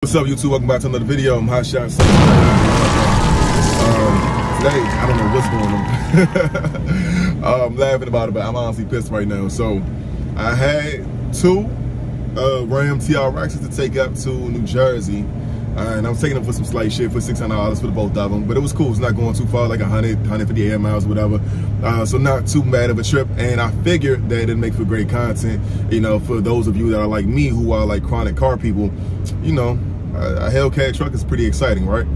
What's up, YouTube? Welcome back to another video. I'm Hotshot. Today, I don't know what's going on. I'm laughing about it, but I'm honestly pissed right now. So, I had two Ram TRXs to take up to New Jersey. And I was taking them for some slight shit for $600 for the both of them. But it was cool. It's not going too far, like 100, 150 air miles, whatever. So not too bad of a trip. And I figured that it'd make for great content. You know, for those of you that are like me, who are like chronic car people, you know, a Hellcat truck is pretty exciting, right?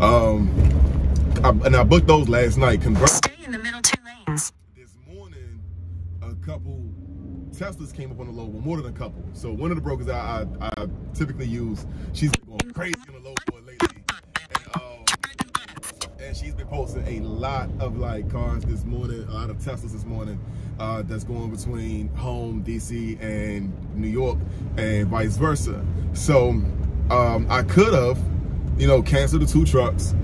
And I booked those last night. Stay in the middle 2 lanes. This morning, a couple Teslas came up on the load, well, more than a couple. So one of the brokers I typically use, she's been going crazy on the load board lately. And she's been posting a lot of like cars this morning, a lot of Teslas this morning, that's going between home, DC, and New York, and vice versa. So I could have, you know, canceled the 2 trucks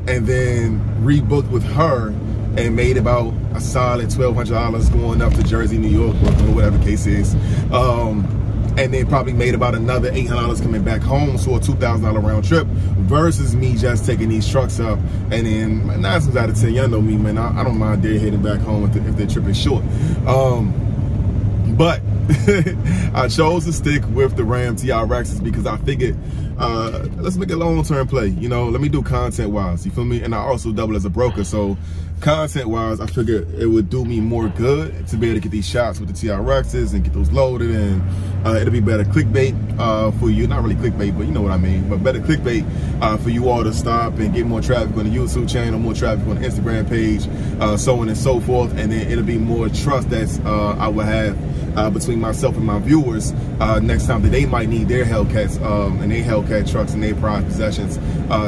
and then rebooked with her and made about a solid $1,200 going up to Jersey, New York, or whatever the case is. And then probably made about another $800 coming back home, so a $2,000 round trip, versus me just taking these trucks up. And then 9 times out of 10, y'all know me, man, I don't mind heading back home if their trip is short. But I chose to stick with the Ram TRXs because I figured, let's make a long-term play. You know, let me do content-wise, you feel me? And I also double as a broker, so content-wise, I figured it would do me more good to be able to get these shots with the TRXs and get those loaded, and it'll be better clickbait for you. Not really clickbait, but you know what I mean. But better clickbait for you all to stop and get more traffic on the YouTube channel, more traffic on the Instagram page, so on and so forth. And then it'll be more trust that I will have between myself and my viewers next time that they might need their Hellcats and their Hellcat trucks and their prized possessions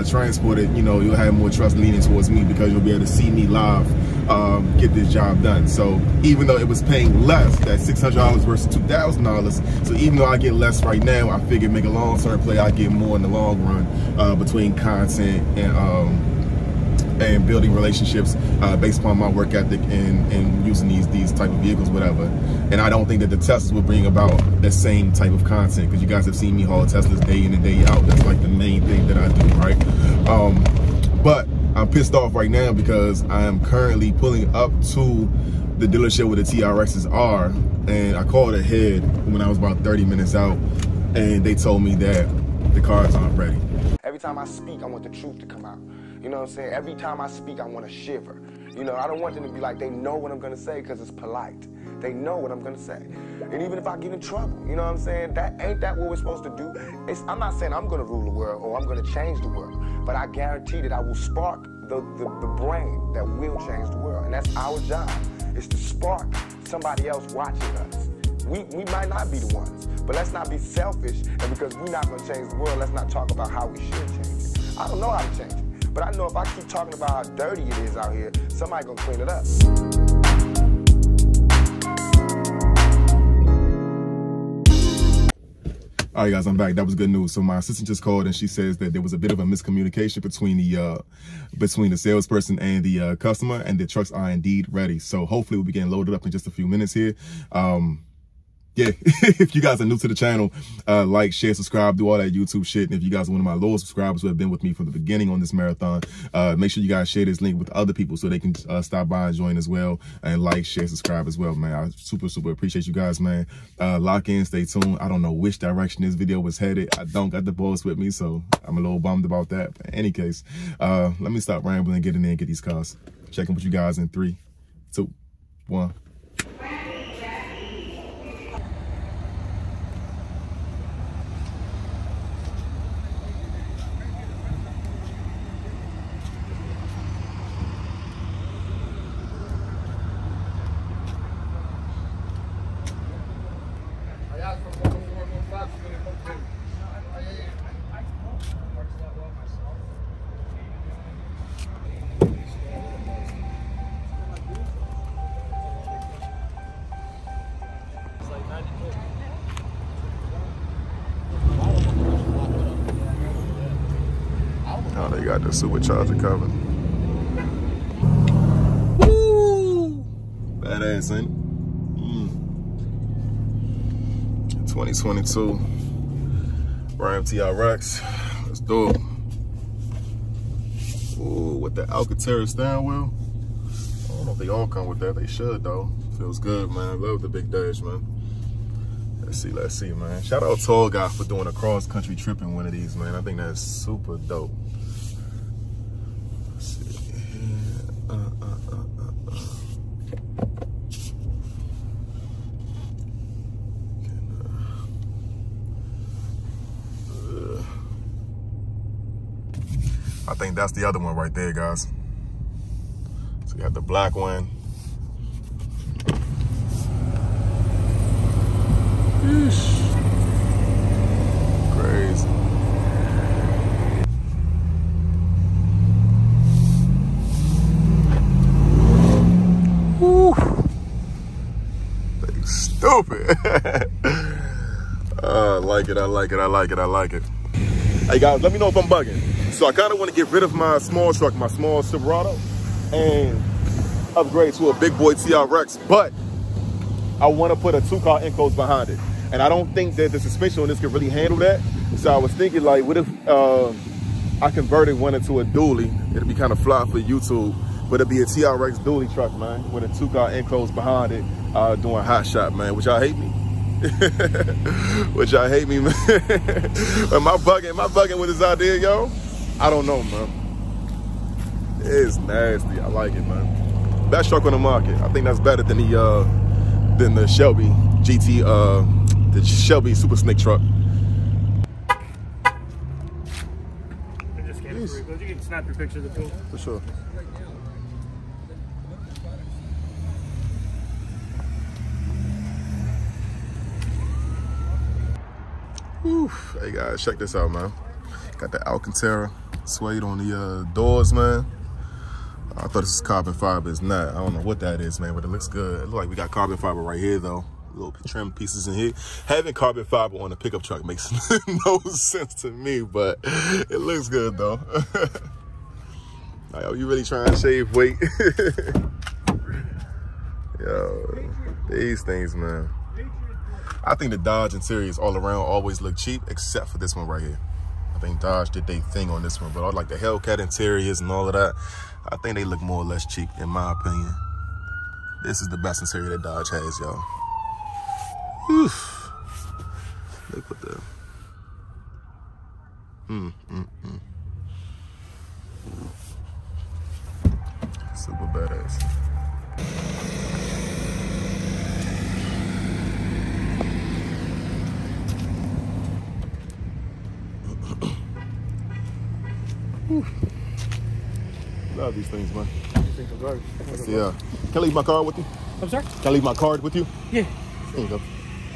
transported. You know, you'll have more trust leaning towards me because you'll be able to see me live get this job done. So even though it was paying less, that $600 versus $2,000, so even though I get less right now, I figured make a long-term play, I get more in the long run between content and building relationships based upon my work ethic and using these type of vehicles, whatever. And I don't think that the Teslas will bring about the same type of content, because you guys have seen me haul Teslas day in and day out. That's like the main thing that I do, right? But I'm pissed off right now because I am currently pulling up to the dealership where the TRXs are, and I called ahead when I was about 30 minutes out, and they told me that the cars aren't ready. Every time I speak, I want the truth to come out. You know what I'm saying? Every time I speak, I want to shiver. You know, I don't want them to be like, they know what I'm going to say because it's polite. They know what I'm going to say. And even if I get in trouble, you know what I'm saying? Ain't that what we're supposed to do? I'm not saying I'm going to rule the world or I'm going to change the world, but I guarantee that I will spark the brain that will change the world. And that's our job, is to spark somebody else watching us. We might not be the ones, but let's not be selfish, and because we're not going to change the world, let's not talk about how we should change it. I don't know how to change it, but I know if I keep talking about how dirty it is out here, somebody's going to clean it up. All right, guys, I'm back. That was good news. So my assistant just called, and she says that there was a bit of a miscommunication between the salesperson and the customer, and the trucks are indeed ready. So hopefully we'll be getting loaded up in just a few minutes here. Yeah, if you guys are new to the channel, like, share, subscribe, do all that YouTube shit. And if you guys are one of my loyal subscribers who have been with me from the beginning on this marathon, make sure you guys share this link with other people so they can stop by and join as well. And like, share, subscribe as well, man. I super appreciate you guys, man. Lock in, stay tuned. I don't know which direction this video was headed. I don't got the boss with me, so I'm a little bummed about that. But in any case, let me stop rambling and get in there and get these cars. Checking with you guys in 3, 2, 1. Oh, they got the supercharger covered. Woo! Badass, ain't it? 2022 Ram TRX. Let's do it. Ooh, with the Alcantara steering wheel. I don't know if they all come with that. They should though. Feels good, man. Love the big dash, man. Let's see, man. Shout out Tall Guy for doing a cross-country trip in one of these, man. I think that's super dope. Let's see. I think that's the other one right there, guys. So you got the black one. Eesh. Crazy. Woo. They stupid. I like it, I like it, I like it, I like it. Hey guys, let me know if I'm bugging. So I kind of want to get rid of my small truck, my small Silverado, and upgrade to a big boy TRX, but I want to put a 2-car enclosed behind it. And I don't think that the suspension on this can really handle that. So I was thinking, like, what if I converted one into a dually? It'd be kind of fly for YouTube, but it'd be a TRX dually truck, man, with a 2-car enclosed behind it, doing Hotshot, man. Which y'all hate me? Which y'all hate me, man? Am I bugging with this idea, yo? I don't know, man. It's nasty. I like it, man. Best truck on the market. I think that's better than the Shelby GT, the Shelby Super Snake truck. I just came through. You can snap your picture of the tool. For sure. Whew. Hey guys, check this out, man. Got the Alcantara suede on the doors, man. I thought this was carbon fiber. It's not. I don't know what that is, man, but it looks good. It looks like we got carbon fiber right here, though. Little trim pieces in here. Having carbon fiber on a pickup truck makes no sense to me, but it looks good, though. Like, are you really trying to shave weight? Yo, these things, man. I think the Dodge interiors all around always look cheap, except for this one right here. I think Dodge did their thing on this one, but all like the Hellcat interiors and all of that, I think they look more or less cheap, in my opinion. This is the best interior that Dodge has, y'all. They put the... Super badass. Love these things, man. Yeah. Can I leave my card with you? I'm sorry? Can I leave my card with you? Yeah. There you go.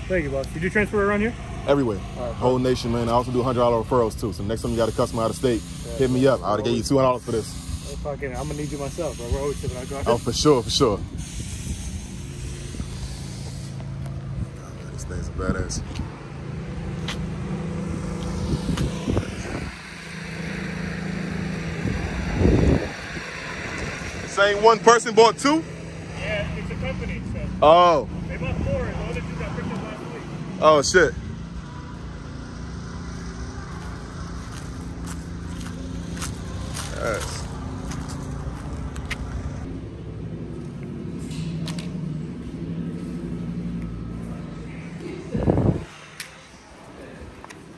Thank you, boss. You do transfer around here? Everywhere. Right, whole nation, man. I also do $100 referrals, too. So next time you got a customer out of state, hit me up. I would have gave you $200 for this. I'm going to need you myself, bro. We're always shipping out cars. Oh, for sure, for sure. These things are badass. Same one person bought 2? Yeah, it's a company. So Oh. they bought 4, and the other 2 got picked up last week. Oh, shit. Yes.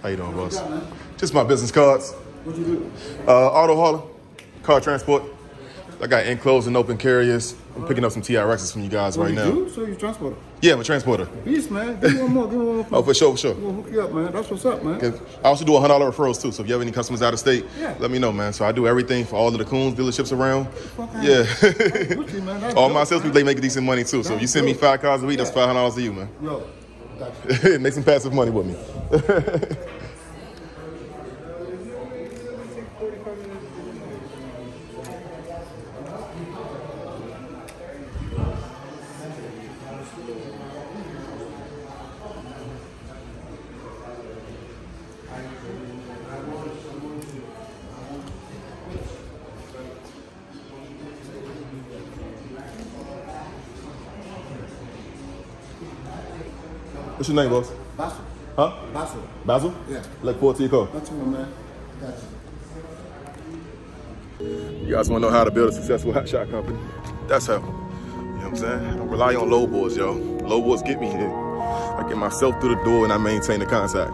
How you doing, boss? Just my business cards. What you do? Auto hauler, car transport. I got enclosed and open carriers. I'm picking up some TRXs from you guys right now. You? So you transporter? Yeah, I'm a transporter. Beast, man. Give me one more. Give me one more. Oh, for sure, for sure. We'll hook you up, man. That's what's up, man. I also do $100 referrals too. So if you have any customers out of state, Yeah. let me know, man. So I do everything for all of the Coons dealerships around. Fucking Yeah. Gucci, man. That's All dope, my salespeople, they make decent money too. So if you send me 5 cars a week, that's $500 to you, man. Yo, gotcha. Make some passive money with me. What's your name, boss? Basil. Huh? Basil. Basil? Yeah. Look forward to your call. That's my man. You guys want to know how to build a successful hotshot company? That's how. You know what I'm saying? I don't rely on low boards, yo. Low boards get me here. I get myself through the door and I maintain the contact.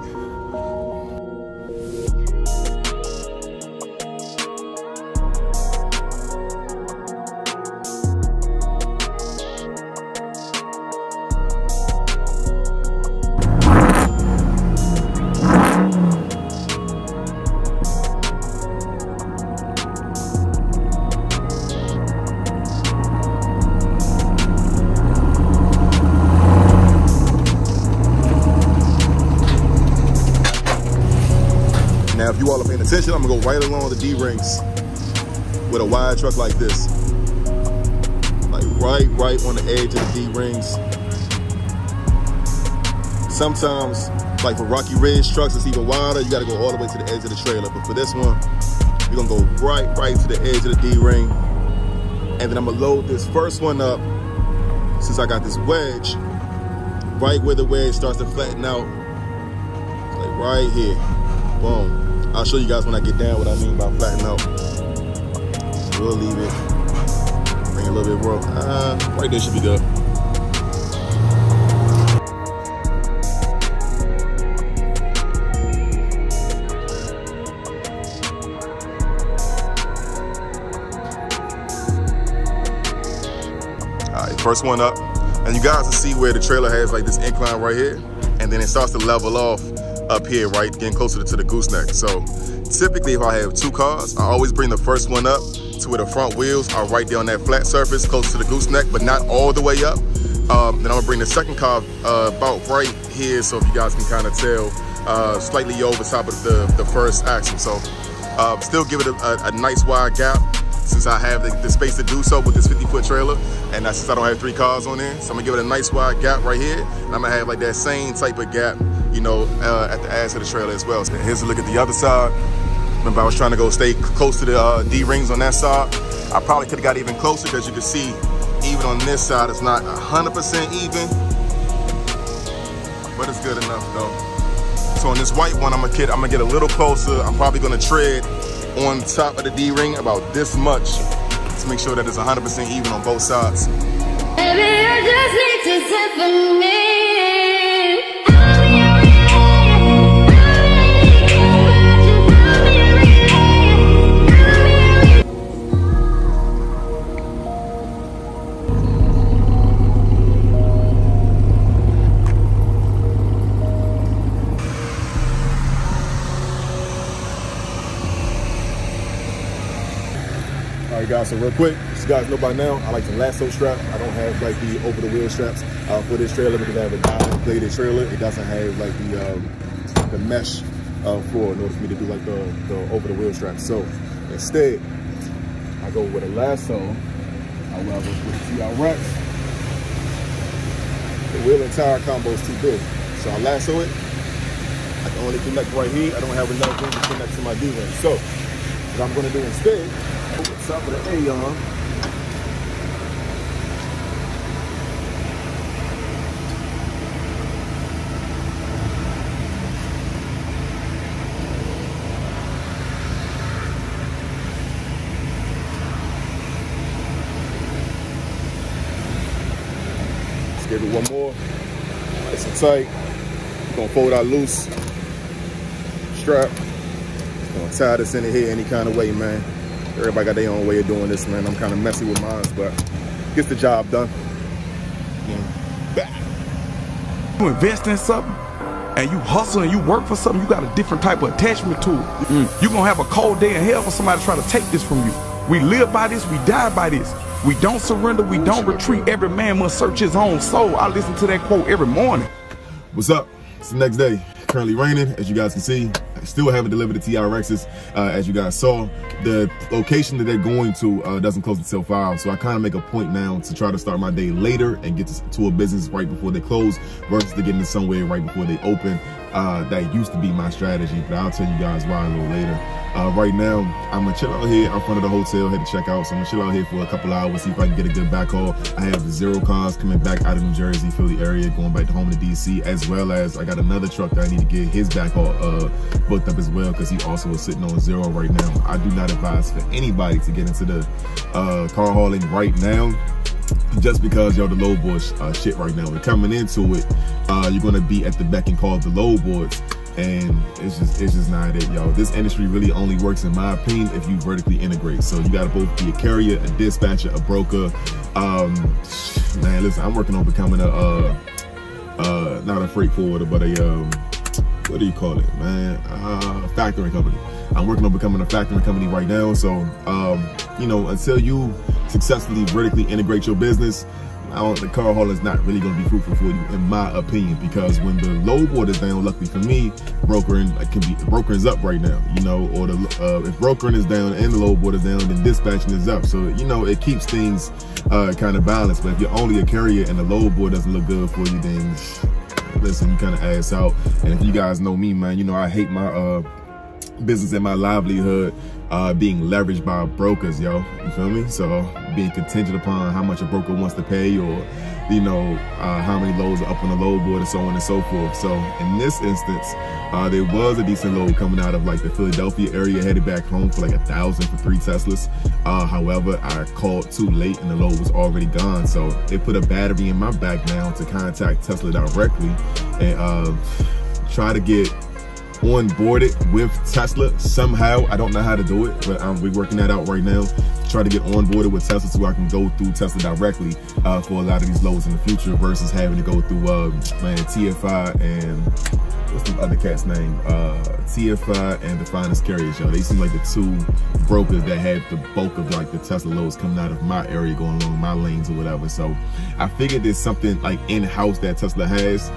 Now, if you all are paying attention, I'm gonna go right along the D-rings with a wide truck like this. Like right on the edge of the D-rings. Sometimes, like for Rocky Ridge trucks, it's even wider. You gotta go all the way to the edge of the trailer. But for this one, you're gonna go right to the edge of the D-ring. And then I'm gonna load this first one up, since I got this wedge, right where the wedge starts to flatten out. Like right here, boom. I'll show you guys when I get down what I mean by flatten out. We'll leave it. Bring a little bit more. Right there should be good. All right, first one up. And you guys can see where the trailer has like this incline right here. And then it starts to level off up here, right, getting closer to the gooseneck. So typically if I have two cars, I always bring the first one up to where the front wheels are right there on that flat surface close to the gooseneck, but not all the way up. Then I'm gonna bring the second car about right here, so if you guys can kind of tell, slightly over top of the first axle. So still give it a nice wide gap, since I have the space to do so with this 50-foot trailer, and since I don't have 3 cars on there. So I'm gonna give it a nice wide gap right here, and I'm gonna have like that same type of gap, you know, at the ass of the trailer as well. So here's a look at the other side. Remember, I was trying to stay close to the D-rings on that side. I probably could have got even closer, because you can see even on this side, it's not 100% even, but it's good enough though. So on this white one, I'm gonna get a little closer. I'm probably gonna tread on top of the D-ring about this much to make sure that it's 100% even on both sides. Baby, I just need to sit for me. All right, guys, so real quick, as you guys know by now, I like the lasso strap. I don't have like the over the wheel straps for this trailer, because I have a diamond-plated trailer. It doesn't have like the mesh floor in order for me to do like the over the wheel straps. So instead, I go with a lasso. I go with the TRX. The wheel and tire combo is too big, so I lasso it. I can only connect right here. I don't have enough room to connect to my D-ring. So what I'm gonna do instead, over the top of the A-arm, let's give it one more, nice and tight. We're gonna fold out loose strap. Gonna tie this in here any kind of way, man. Everybody got their own way of doing this, man. I'm kind of messy with mine, but gets the job done. You invest in something and you hustle and you work for something, you got a different type of attachment to it. You're gonna have a cold day in hell for somebody to try to take this from you. We live by this, we die by this. We don't surrender, we don't retreat. Every man must search his own soul. I listen to that quote every morning. What's up? It's the next day. Currently raining, as you guys can see. I still haven't delivered the TRXs, as you guys saw. The location that they're going to doesn't close until 5, so I kind of make a point now to try to start my day later and get to a business right before they close, versus to get into somewhere right before they open. That used to be my strategy, but I'll tell you guys why a little later. Right now, I'm gonna chill out here in front of the hotel, head to check out. So I'm gonna chill out here for a couple hours, see if I can get a good backhaul. I have 0 cars coming back out of New Jersey, Philly area, going back to home to DC, as well as I got another truck that I need to get his backhaul booked up as well, because he also is sitting on 0 right now. I do not advise for anybody to get into the car hauling right now, just because, yo, the load boards shit right now. And coming into it, you're gonna be at the beck and call of the load boards. And it's just not it, yo. This industry really only works, in my opinion, if you vertically integrate. So you gotta both be a carrier, a dispatcher, a broker. Man, listen, I'm working on becoming a not a freight forwarder, but a what do you call it, man? Factoring company. I'm working on becoming a factoring company right now. So you know, until you successfully vertically integrate your business, the car haul is not really going to be fruitful for you, in my opinion, because when the load board is down, luckily for me, brokering is up right now, you know, or if brokering is down and the load board is down, then dispatching is up. So, you know, it keeps things kind of balanced. But if you're only a carrier and the load board doesn't look good for you, then listen, you kind of ass out. And if you guys know me, man, you know I hate my business and my livelihood being leveraged by brokers, yo. You feel me? So being contingent upon how much a broker wants to pay, or you know, how many loads are up on the load board, and so on and so forth. So in this instance, there was a decent load coming out of like the Philadelphia area, headed back home for like 1,000 for 3 Teslas. However, I called too late and the load was already gone. So it put a battery in my back now to contact Tesla directly and try to get onboarded with Tesla somehow. I don't know how to do it, but we're working that out right now. Try to get onboarded with Tesla so I can go through Tesla directly for a lot of these loads in the future, versus having to go through man, TFI and what's the other cat's name? TFI and the Finest Carriers, yo. They seem like the 2 brokers that had the bulk of like the Tesla loads coming out of my area, going along my lanes or whatever. So I figured there's something like in-house that Tesla has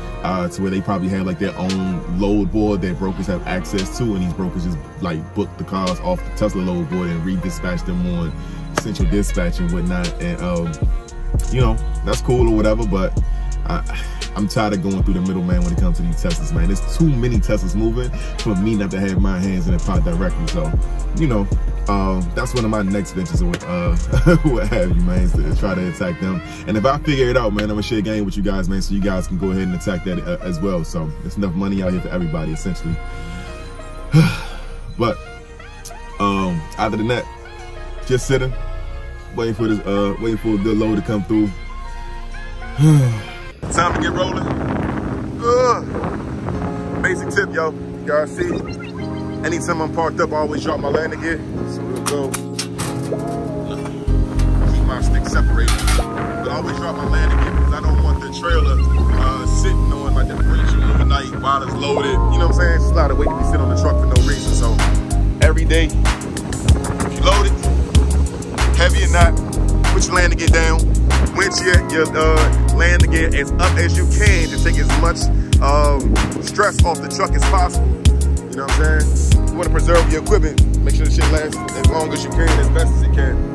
to where they probably have like their own load board that brokers have access to, and these brokers just like book the cars off the Tesla load board and redispatch them on central dispatch and whatnot. And you know, that's cool or whatever, but I'm tired of going through the middleman when it comes to these Teslas, man. There's too many Teslas moving for me not to have my hands in the pot directly. So, you know, that's one of my next ventures or what have you, man, is to try to attack them. And if I figure it out, man, I'm gonna share a game with you guys, man, so you guys can go ahead and attack that as well. So there's enough money out here for everybody, essentially. But other than that, just sitting, waiting for this, waiting for a good load to come through. Time to get rolling. Basic tip, yo. You guys see, anytime I'm parked up, I always drop my landing gear. So we'll go. Keep my stick separated. But I always drop my landing gear because I don't want the trailer sitting on my differential overnight while it's loaded. You know what I'm saying? It's just a lot of weight to be sitting on the truck for no reason. So every day, if you load it, heavy or not, put your landing gear down. Winch your landing gear as up as you can to take as much stress off the truck as possible. You know what I'm saying? You want to preserve your equipment. Make sure the shit lasts as long as you can, as best as it can.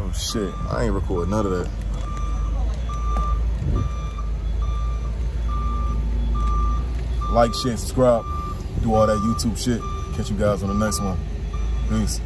Oh shit, I ain't recording none of that. Like, share, subscribe, do all that YouTube shit. Catch you guys on the next one. Peace.